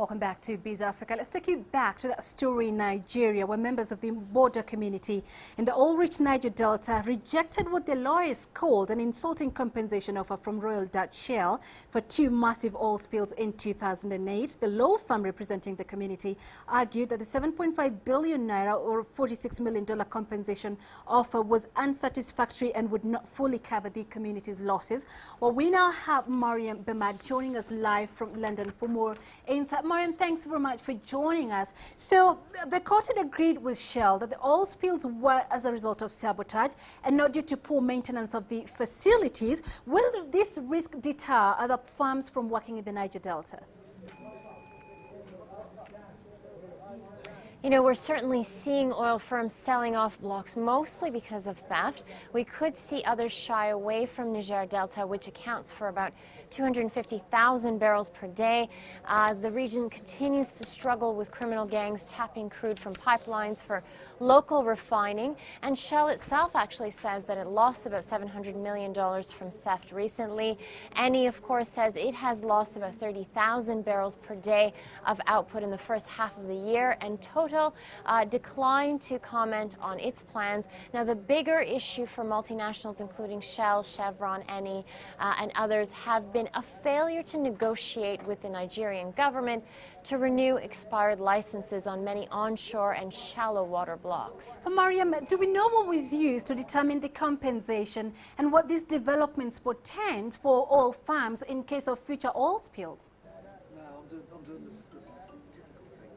Welcome back to BizAfrica. Let's take you back to that story in Nigeria where members of the border community in the oil-rich Niger Delta rejected what their lawyers called an insulting compensation offer from Royal Dutch Shell for two massive oil spills in 2008. The law firm representing the community argued that the 7.5 billion naira or $46 million compensation offer was unsatisfactory and would not fully cover the community's losses. Well, we now have Mariam Bemad joining us live from London for more insight. Mariam, thanks very much for joining us. So the court had agreed with Shell that the oil spills were as a result of sabotage and not due to poor maintenance of the facilities. Will this risk deter other firms from working in the Niger Delta? You know, we're certainly seeing oil firms selling off blocks mostly because of theft. We could see others shy away from Niger Delta, which accounts for about 250,000 barrels per day. The region continues to struggle with criminal gangs tapping crude from pipelines for local refining. And Shell itself actually says that it lost about $700 million from theft recently. Eni, of course, says it has lost about 30,000 barrels per day of output in the first half of the year, and Total declined to comment on its plans. Now, the bigger issue for multinationals, including Shell, Chevron, Eni, and others, have been a failure to negotiate with the Nigerian government to renew expired licenses on many onshore and shallow water blocks. Mariam, do we know what was used to determine the compensation and what these developments portend for oil farms in case of future oil spills? No, I'm doing this typical thing.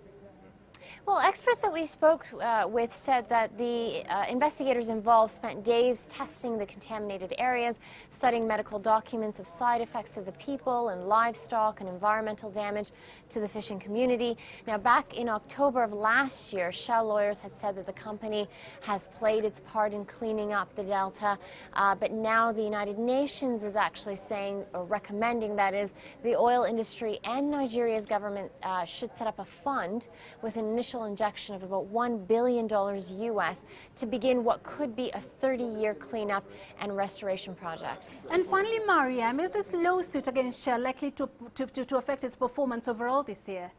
Well, experts that we spoke with said that the investigators involved spent days testing the contaminated areas, studying medical documents of side effects to the people and livestock and environmental damage to the fishing community. Now, back in October of last year, Shell lawyers had said that the company has played its part in cleaning up the Delta, but now the United Nations is actually saying, or recommending that is, the oil industry and Nigeria's government should set up a fund with an initial injection of about $1 billion US to begin what could be a 30-year cleanup and restoration project. And finally, Mariam, is this lawsuit against Shell likely to affect its performance overall this year?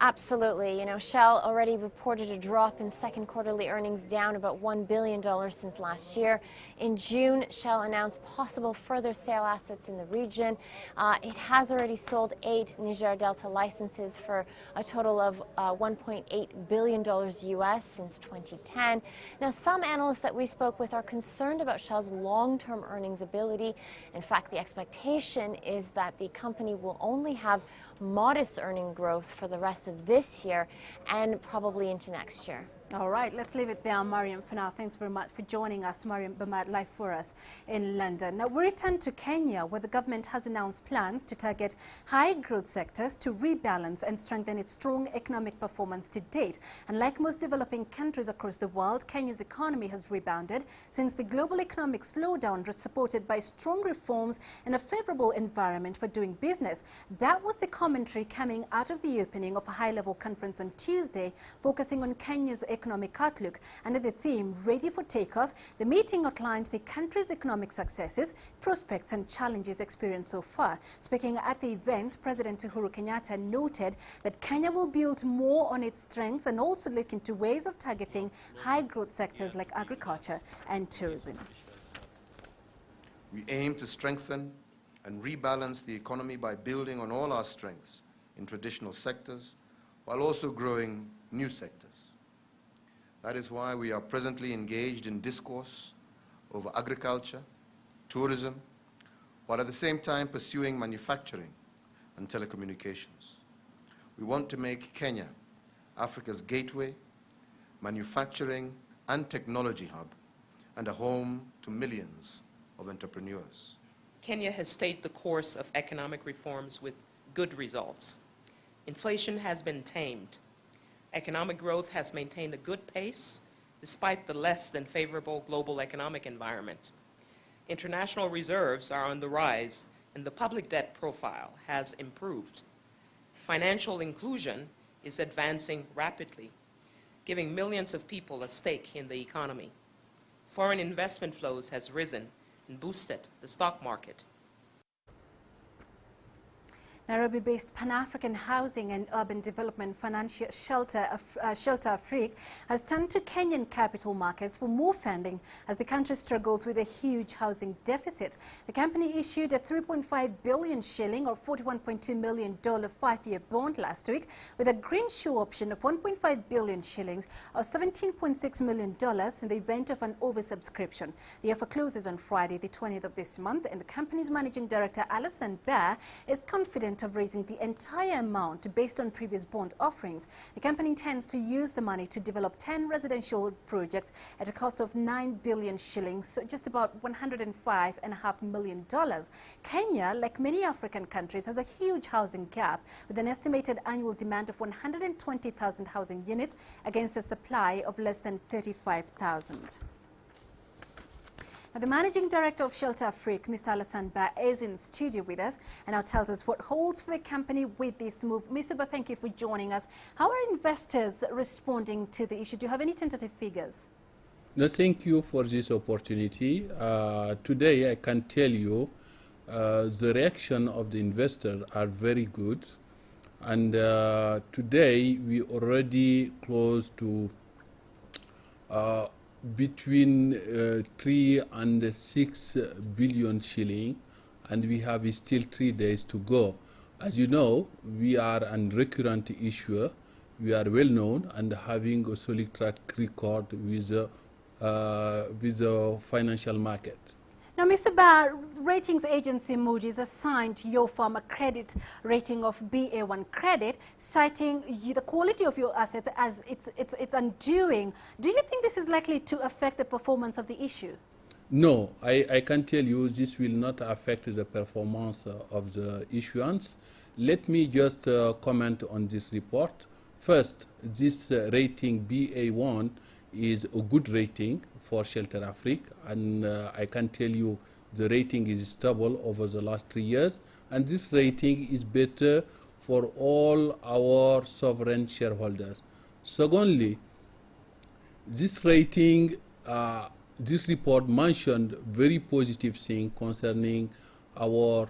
Absolutely. You know, Shell already reported a drop in second quarterly earnings, down about $1 billion since last year. In June, Shell announced possible further sale assets in the region. It has already sold 8 Niger Delta licenses for a total of $1.8 billion US since 2010. Now, some analysts that we spoke with are concerned about Shell's long-term earnings ability. In fact, the expectation is that the company will only have modest earning growth for the rest of this year and probably into next year. All right, let's leave it there, Mariam, for now. Thanks very much for joining us, Mariam Bemad, live for us in London. Now, we return to Kenya, where the government has announced plans to target high-growth sectors to rebalance and strengthen its strong economic performance to date. And like most developing countries across the world, Kenya's economy has rebounded since the global economic slowdown was supported by strong reforms and a favorable environment for doing business. That was the commentary coming out of the opening of a high-level conference on Tuesday, focusing on Kenya's economic outlook. Under the theme, Ready for Takeoff, the meeting outlined the country's economic successes, prospects and challenges experienced so far. Speaking at the event, President Uhuru Kenyatta noted that Kenya will build more on its strengths and also look into ways of targeting high-growth sectors like agriculture and tourism. We aim to strengthen and rebalance the economy by building on all our strengths in traditional sectors while also growing new sectors. That is why we are presently engaged in discourse over agriculture, tourism, while at the same time pursuing manufacturing and telecommunications. We want to make Kenya Africa's gateway, manufacturing and technology hub, and a home to millions of entrepreneurs. Kenya has stayed the course of economic reforms with good results. Inflation has been tamed. Economic growth has maintained a good pace despite the less than favorable global economic environment. International reserves are on the rise and the public debt profile has improved. Financial inclusion is advancing rapidly, giving millions of people a stake in the economy. Foreign investment flows has risen and boosted the stock market. Nairobi-based Pan-African Housing and Urban Development Financial Shelter Afrique has turned to Kenyan capital markets for more funding as the country struggles with a huge housing deficit. The company issued a 3.5 billion shilling or $41.2 million 5-year bond last week with a green shoe option of 1.5 billion shillings or $17.6 million in the event of an oversubscription. The offer closes on Friday, the 20th of this month, and the company's managing director, Alison Bear, is confident of raising the entire amount based on previous bond offerings. The company intends to use the money to develop 10 residential projects at a cost of 9 billion shillings, so just about $105.5 million. Kenya, like many African countries, has a huge housing gap with an estimated annual demand of 120,000 housing units against a supply of less than 35,000. Now, the Managing Director of Shelter Afrique, Mr. Alassane Ba, is in studio with us and now tells us what holds for the company with this move. Mr. Ba, thank you for joining us. How are investors responding to the issue? Do you have any tentative figures? No, thank you for this opportunity. Today I can tell you the reaction of the investors are very good. And today we already close to between 3 and 6 billion shilling, and we have still 3 days to go. As you know, we are a recurrent issuer. We are well known and having a solid track record with the financial market. Now, Mr. Ba, ratings agency Moody's assigned your firm a credit rating of BA1 credit, citing the quality of your assets as it's undoing. Do you think this is likely to affect the performance of the issue? No, I can tell you this will not affect the performance of the issuance. Let me just comment on this report. First, this rating BA1 is a good rating for Shelter Afrique, and I can tell you the rating is stable over the last 3 years, and this rating is better for all our sovereign shareholders. Secondly, this rating, this report mentioned very positive thing concerning our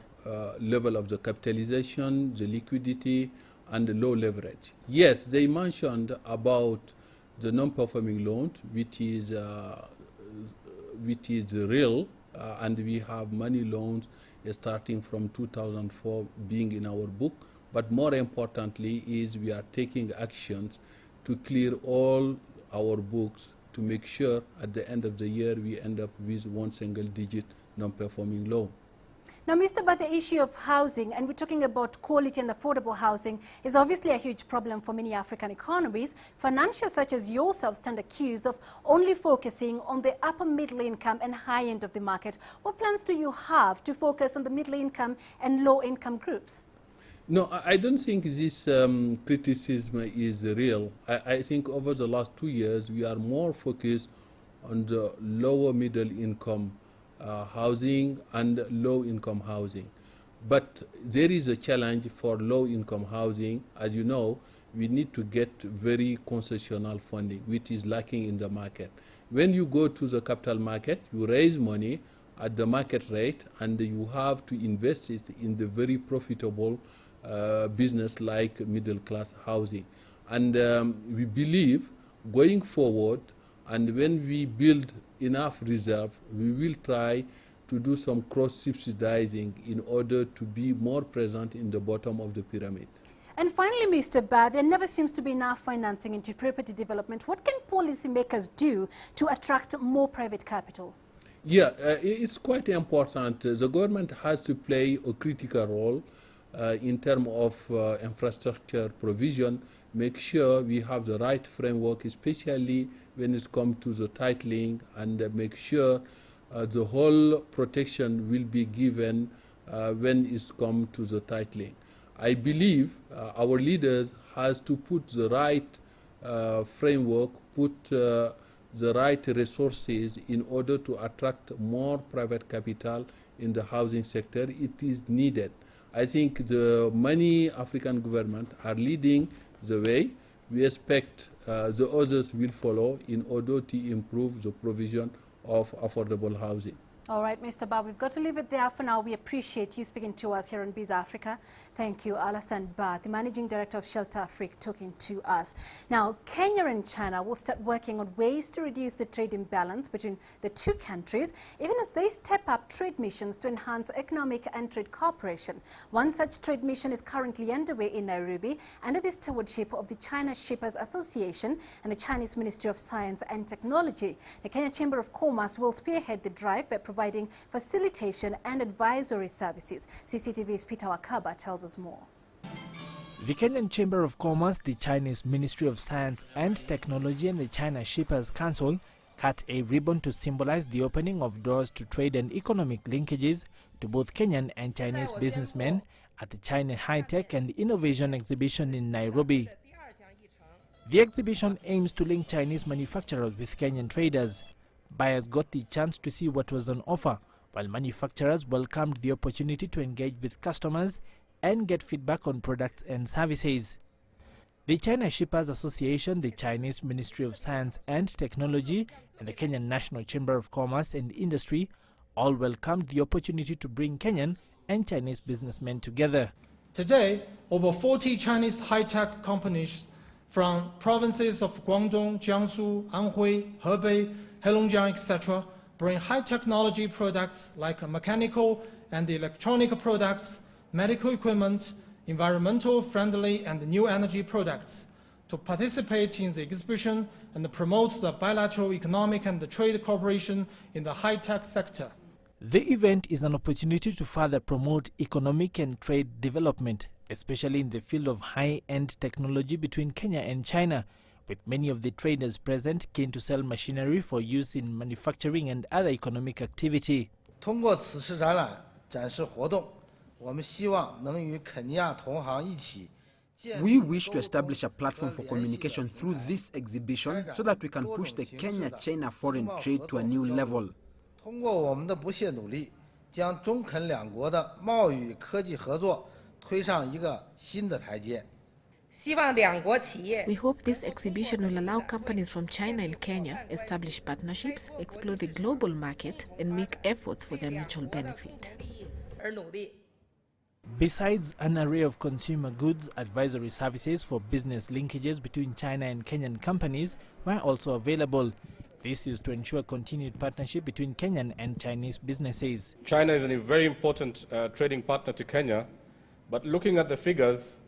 level of the capitalization, the liquidity, and the low leverage. Yes, they mentioned about the non-performing loan, which is real, and we have many loans starting from 2004 being in our book. But more importantly is we are taking actions to clear all our books to make sure at the end of the year we end up with one single-digit non-performing loan. Now, Mr. Ba, the issue of housing, and we're talking about quality and affordable housing, is obviously a huge problem for many African economies. Financiers such as yourself stand accused of only focusing on the upper middle income and high end of the market. What plans do you have to focus on the middle income and low income groups? No, I don't think this criticism is real. I think over the last 2 years we are more focused on the lower middle income housing and low-income housing. But there is a challenge for low-income housing. As you know, we need to get very concessional funding, which is lacking in the market. When you go to the capital market, you raise money at the market rate, and you have to invest it in the very profitable business like middle-class housing. And we believe going forward, and when we build enough reserve, we will try to do some cross-subsidizing in order to be more present in the bottom of the pyramid. And finally, Mr. Ba, there never seems to be enough financing into property development. What can policymakers do to attract more private capital? Yeah, it's quite important. The government has to play a critical role in terms of infrastructure provision, make sure we have the right framework, especially when it comes to the titling, and make sure the whole protection will be given when it comes to the titling. I believe our leaders has to put the right framework, put the right resources in order to attract more private capital in the housing sector. It is needed. I think the many African governments are leading the way. We expect the others will follow in order to improve the provision of affordable housing. All right, Mr. Ba, we've got to leave it there for now. We appreciate you speaking to us here on BizAfrica. Thank you, Alassane Ba, the Managing Director of Shelter Afrique, talking to us. Now, Kenya and China will start working on ways to reduce the trade imbalance between the two countries, even as they step up trade missions to enhance economic and trade cooperation. One such trade mission is currently underway in Nairobi under the stewardship of the China Shippers Association and the Chinese Ministry of Science and Technology. The Kenya Chamber of Commerce will spearhead the drive by providing facilitation and advisory services. CCTV's Peter Wakaba tells us more. The Kenyan Chamber of Commerce, the Chinese Ministry of Science and Technology and the China Shippers Council cut a ribbon to symbolize the opening of doors to trade and economic linkages to both Kenyan and Chinese businessmen at the China High-Tech and Innovation Exhibition in Nairobi. The exhibition aims to link Chinese manufacturers with Kenyan traders. Buyers got the chance to see what was on offer, while manufacturers welcomed the opportunity to engage with customers and get feedback on products and services. The China Shippers Association, the Chinese Ministry of Science and Technology, and the Kenyan National Chamber of Commerce and Industry all welcomed the opportunity to bring Kenyan and Chinese businessmen together. Today, over 40 Chinese high-tech companies from provinces of Guangdong, Jiangsu, Anhui, Hebei, Heilongjiang, etc., bring high-technology products like mechanical and electronic products, medical equipment, environmental friendly and new energy products to participate in the exhibition and promote the bilateral economic and trade cooperation in the high-tech sector. The event is an opportunity to further promote economic and trade development, especially in the field of high-end technology between Kenya and China, with many of the traders present keen to sell machinery for use in manufacturing and other economic activity. 通过此次展览展示活动，我们希望能与肯尼亚同行一起。 We wish to establish a platform for communication through this exhibition so that we can push the Kenya-China foreign trade to a new level. 通过我们的不懈努力，将中肯两国的贸易科技合作推上一个新的台阶。 We hope this exhibition will allow companies from China and Kenya establish partnerships, explore the global market, and make efforts for their mutual benefit. Besides an array of consumer goods, advisory services for business linkages between China and Kenyan companies were also available. This is to ensure continued partnership between Kenyan and Chinese businesses. China is a very important trading partner to Kenya, but looking at the figures,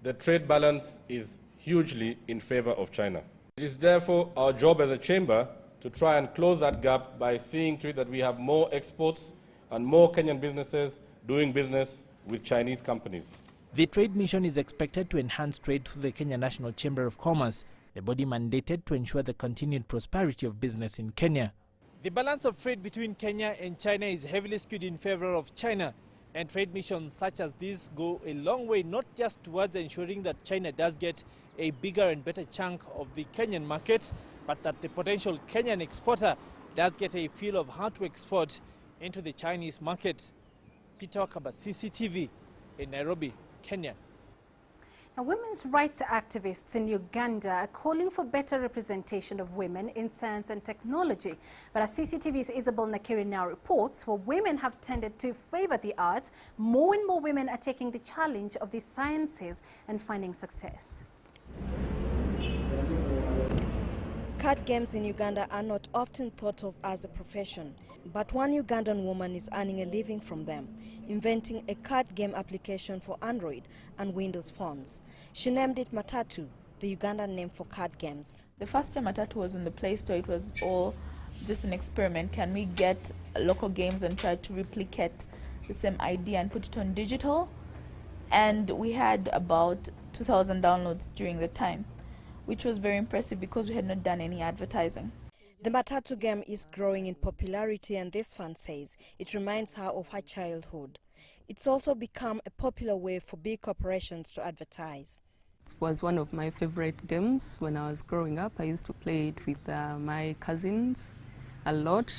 the trade balance is hugely in favor of China. It is therefore our job as a chamber to try and close that gap by seeing to it that we have more exports and more Kenyan businesses doing business with Chinese companies. The trade mission is expected to enhance trade through the Kenya National Chamber of Commerce, the body mandated to ensure the continued prosperity of business in Kenya. The balance of trade between Kenya and China is heavily skewed in favor of China. And trade missions such as these go a long way, not just towards ensuring that China does get a bigger and better chunk of the Kenyan market, but that the potential Kenyan exporter does get a feel of how to export into the Chinese market. Peter Wakaba, CCTV in Nairobi, Kenya. Now, women's rights activists in Uganda are calling for better representation of women in science and technology. But as CCTV's Isabel Nakiri now reports, while women have tended to favor the arts, more and more women are taking the challenge of the sciences and finding success. Card games in Uganda are not often thought of as a profession, but one Ugandan woman is earning a living from them, inventing a card game application for Android and Windows phones. She named it Matatu, the Ugandan name for card games. The first time Matatu was in the Play Store, it was all just an experiment. Can we get local games and try to replicate the same idea and put it on digital? And we had about 2,000 downloads during the time, which was very impressive because we had not done any advertising. The Matatu game is growing in popularity, and this fan says it reminds her of her childhood. It's also become a popular way for big corporations to advertise. It was one of my favorite games when I was growing up. I used to play it with my cousins a lot,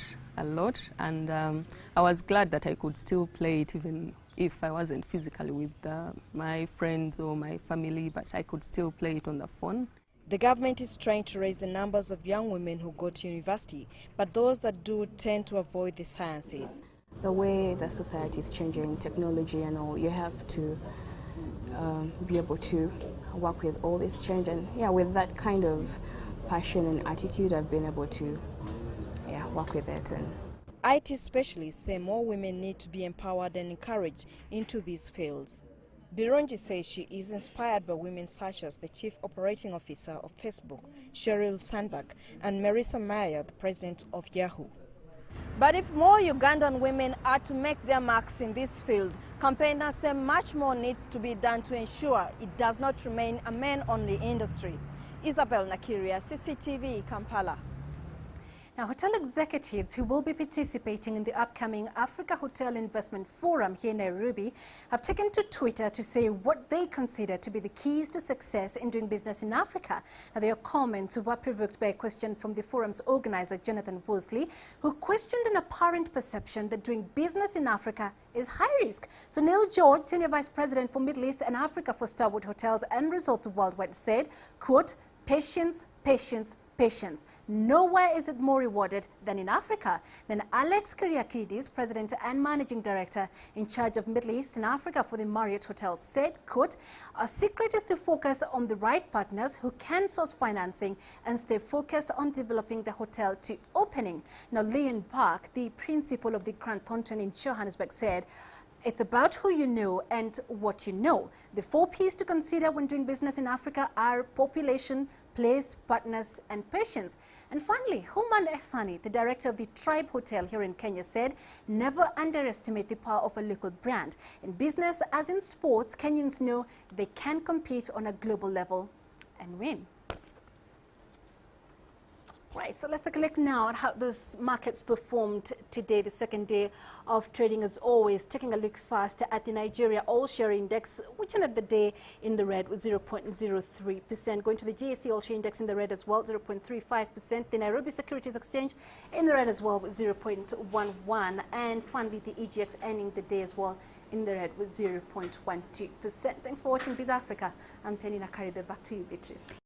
and I was glad that I could still play it even if I wasn't physically with my friends or my family, but I could still play it on the phone. The government is trying to raise the numbers of young women who go to university, but those that do tend to avoid the sciences. The way the society is changing, technology and all, you have to be able to work with all this change. And yeah, with that kind of passion and attitude, I've been able to work with it. And IT specialists say more women need to be empowered and encouraged into these fields. Birungi says she is inspired by women such as the Chief Operating Officer of Facebook, Sheryl Sandberg, and Marissa Mayer, the president of Yahoo. But if more Ugandan women are to make their marks in this field, campaigners say much more needs to be done to ensure it does not remain a men-only industry. Isabel Nakiria, CCTV, Kampala. Now, hotel executives who will be participating in the upcoming Africa Hotel Investment Forum here in Nairobi have taken to Twitter to say what they consider to be the keys to success in doing business in Africa. Now, their comments were provoked by a question from the forum's organizer, Jonathan Worsley, who questioned an apparent perception that doing business in Africa is high risk. So Neil George, Senior Vice President for Middle East and Africa for Starwood Hotels and Resorts Worldwide, said, quote, patience, patience, patience. Nowhere is it more rewarded than in Africa. Then Alex Kyriakidis, President and Managing Director in charge of Middle East and Africa for the Marriott Hotel, said, quote, our secret is to focus on the right partners who can source financing and stay focused on developing the hotel to opening. Now, Leon Park, the principal of the Grand Thornton in Johannesburg, said, it's about who you know and what you know. The 4 P's to consider when doing business in Africa are population, place, partners, and patience. And finally, Human Ehsani, the director of the Tribe Hotel here in Kenya, said, never underestimate the power of a local brand. In business, as in sports, Kenyans know they can compete on a global level and win. Right, so let's take a look now at how those markets performed today, the second day of trading as always. Taking a look first at the Nigeria All-Share Index, which ended the day in the red with 0.03%. Going to the GSE All-Share Index in the red as well, 0.35%. The Nairobi Securities Exchange in the red as well with 0.11%. And finally, the EGX ending the day as well in the red with 0.12%. Thanks for watching BizAfrica. I'm Penina Karibe. Back to you, Beatrice.